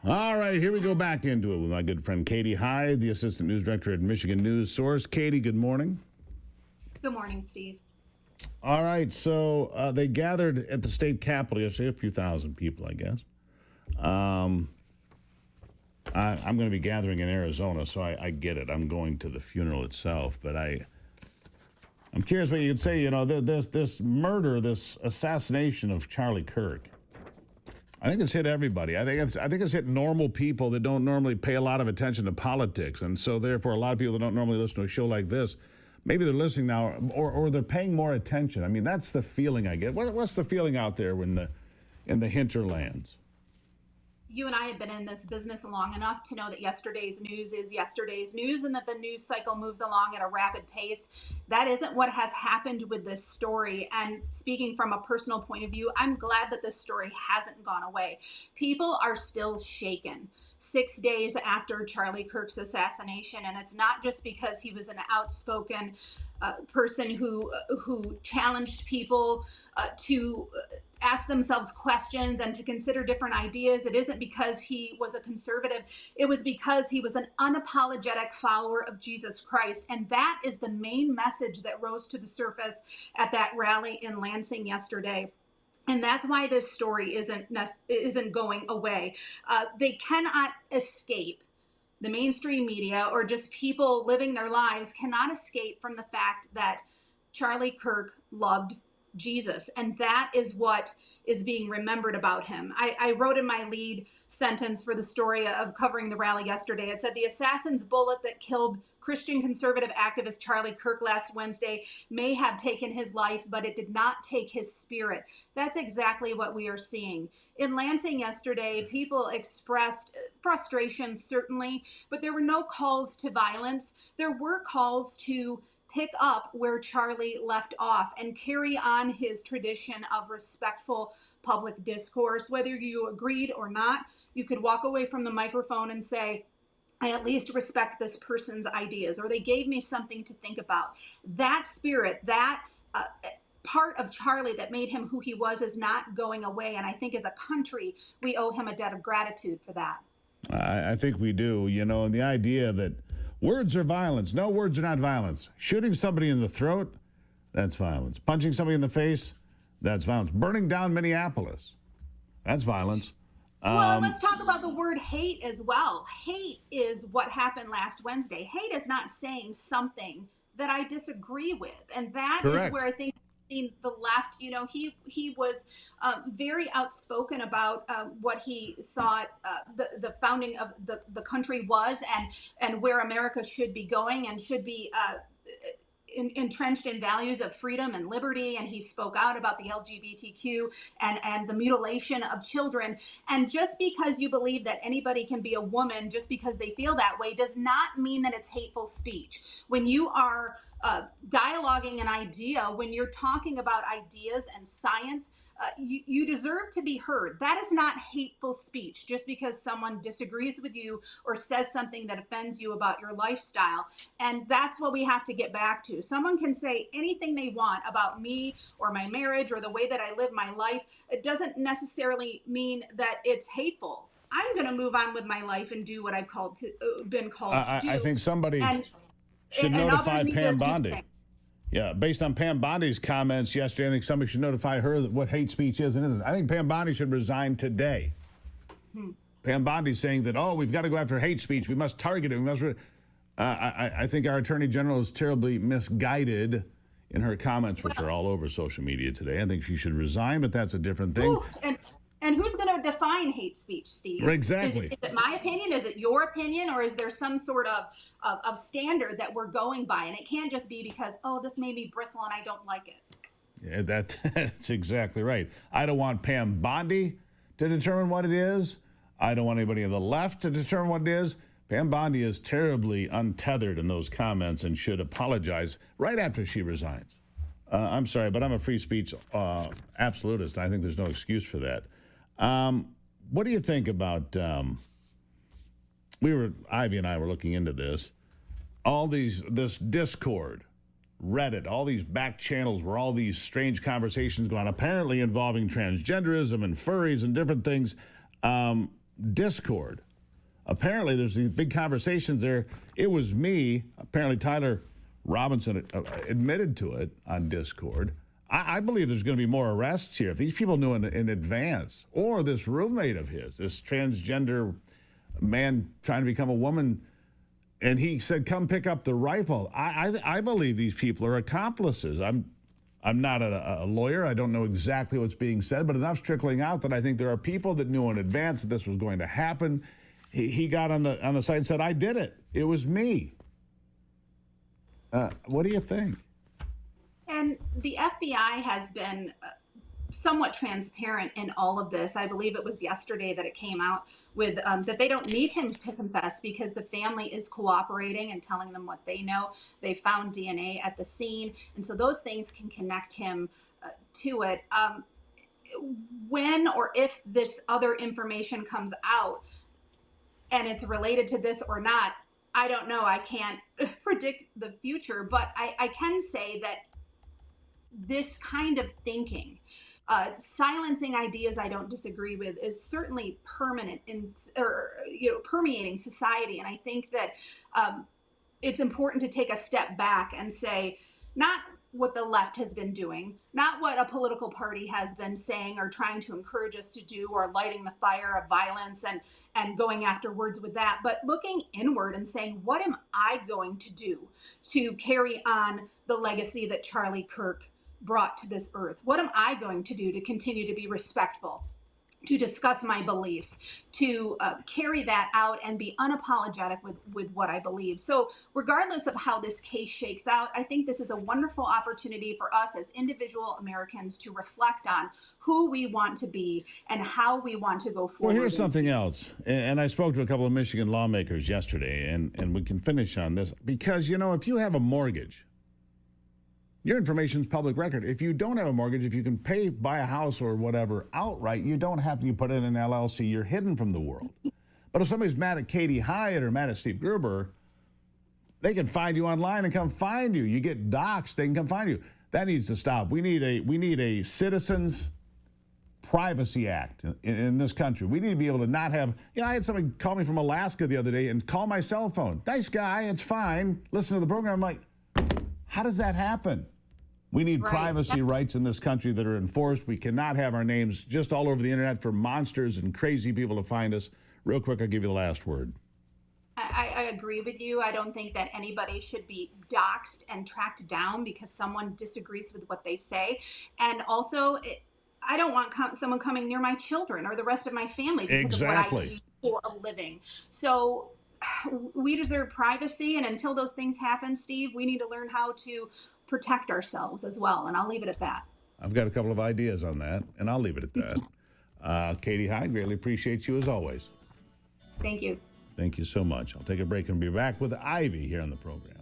All right, here we go back into it with my good friend Katie Heid, the assistant news director at Michigan News Source. Katie, good morning. Good morning, Steve. All right, so they gathered at the state capitol yesterday, a few thousand people, I guess. I'm going to be gathering in Arizona, so I get it. I'm going to the funeral itself, but I'm curious what you could say. You know, this murder, this assassination of Charlie Kirk. I think it's hit everybody. I think it's hit normal people that don't normally pay a lot of attention to politics, and so therefore a lot of people that don't normally listen to a show like this, maybe they're listening now, or they're paying more attention. I mean, that's the feeling I get. What's the feeling out there in the hinterlands? You and I have been in this business long enough to know that yesterday's news is yesterday's news and that the news cycle moves along at a rapid pace. That isn't what has happened with this story. And speaking from a personal point of view, I'm glad that this story hasn't gone away. People are still shaken 6 days after Charlie Kirk's assassination. And it's not just because he was an outspoken person who challenged people to ask themselves questions and to consider different ideas. It isn't because he was a conservative. It was because he was an unapologetic follower of Jesus Christ. And that is the main message that rose to the surface at that rally in Lansing yesterday. And that's why this story isn't going away. They cannot escape. The mainstream media or just people living their lives cannot escape from the fact that Charlie Kirk loved Jesus. And that is what is being remembered about him. I wrote in my lead sentence for the story of covering the rally yesterday. It said, the assassin's bullet that killed Christian conservative activist Charlie Kirk last Wednesday may have taken his life, but it did not take his spirit. That's exactly what we are seeing. In Lansing yesterday, people expressed frustration, certainly, but there were no calls to violence. There were calls to pick up where Charlie left off and carry on his tradition of respectful public discourse. Whether you agreed or not, you could walk away from the microphone and say, I at least respect this person's ideas, or they gave me something to think about. That spirit, that part of Charlie that made him who he was is not going away. And I think as a country, we owe him a debt of gratitude for that. I think we do, you know, and the idea that words are violence. No, words are not violence. Shooting somebody in the throat, that's violence. Punching somebody in the face, that's violence. Burning down Minneapolis, that's violence. Well, let's talk about the word hate as well. Hate is what happened last Wednesday. Hate is not saying something that I disagree with. And that Correct. Is where I think the left, you know, he was very outspoken about what he thought the founding of the country was and where America should be going and should be entrenched in values of freedom and liberty. And he spoke out about the LGBTQ and the mutilation of children. And just because you believe that anybody can be a woman just because they feel that way does not mean that it's hateful speech. When you are dialoguing an idea, when you're talking about ideas and science, you deserve to be heard. That is not hateful speech just because someone disagrees with you or says something that offends you about your lifestyle. And that's what we have to get back to. Someone can say anything they want about me or my marriage or the way that I live my life. It doesn't necessarily mean that it's hateful. I'm going to move on with my life and do what I've been called to do. I think somebody should notify Pam Bondi. Yeah, based on Pam Bondi's comments yesterday, I think somebody should notify her that what hate speech is and isn't. I think Pam Bondi should resign today. Pam Bondi's saying that, oh, we've got to go after hate speech. We must target it. We must. I think our Attorney General is terribly misguided in her comments, which are all over social media today. I think she should resign, but that's a different thing. Ooh, and who's going to define hate speech, Steve? Exactly. Is it my opinion? Is it your opinion? Or is there some sort of standard that we're going by? And it can't just be because, oh, this made me bristle and I don't like it. Yeah, that's exactly right. I don't want Pam Bondi to determine what it is. I don't want anybody on the left to determine what it is. Pam Bondi is terribly untethered in those comments and should apologize right after she resigns. I'm sorry, but I'm a free speech absolutist. I think there's no excuse for that. What do you think about, Ivy and I were looking into this, this Discord, Reddit, all these back channels where all these strange conversations go on, apparently involving transgenderism and furries and different things. Discord. Apparently, there's these big conversations there. It was me. Apparently, Tyler Robinson admitted to it on Discord. I believe there's going to be more arrests here. If these people knew in advance, or this roommate of his, this transgender man trying to become a woman, and he said, come pick up the rifle. I believe these people are accomplices. I'm not a lawyer. I don't know exactly what's being said, but enough's trickling out that I think there are people that knew in advance that this was going to happen. He got on the site and said, I did it. It was me. What do you think? And the FBI has been somewhat transparent in all of this. I believe it was yesterday that it came out with that they don't need him to confess because the family is cooperating and telling them what they know. They found DNA at the scene, and so those things can connect him to it. When or if this other information comes out and it's related to this or not, I don't know. I can't predict the future, but I can say that this kind of thinking, silencing ideas I don't disagree with, is certainly permanent permeating society. And I think that it's important to take a step back and say, not what the left has been doing, not what a political party has been saying or trying to encourage us to do, or lighting the fire of violence and going afterwards with that, but looking inward and saying, what am I going to do to carry on the legacy that Charlie Kirk brought to this earth? What am I going to do to continue to be respectful, to discuss my beliefs, to carry that out and be unapologetic with what I believe? So regardless of how this case shakes out, I think this is a wonderful opportunity for us as individual Americans to reflect on who we want to be and how we want to go forward. Well, here's something else. And I spoke to a couple of Michigan lawmakers yesterday, and we can finish on this. Because, if you have a mortgage, your information is public record. If you don't have a mortgage, if you can buy a house or whatever outright, you don't have to put in an LLC. You're hidden from the world. But if somebody's mad at Katie Heid or mad at Steve Gruber, they can find you online and come find you. You get doxxed, they can come find you. That needs to stop. We need a Citizens Privacy Act in this country. We need to be able to not have, I had somebody call me from Alaska the other day and call my cell phone. Nice guy, it's fine. Listen to the program. I'm like, how does that happen? We need privacy rights in this country that are enforced. We cannot have our names just all over the internet for monsters and crazy people to find us. Real quick, I'll give you the last word. I agree with you. I don't think that anybody should be doxxed and tracked down because someone disagrees with what they say. And also, I don't want someone coming near my children or the rest of my family because of what I do for a living. So we deserve privacy, and until those things happen, Steve, we need to learn how to protect ourselves as well, and I'll leave it at that. I've got a couple of ideas on that, and I'll leave it at that. Katie Heid, greatly appreciate you as always. Thank you. Thank you so much. I'll take a break and be back with Ivy here on the program.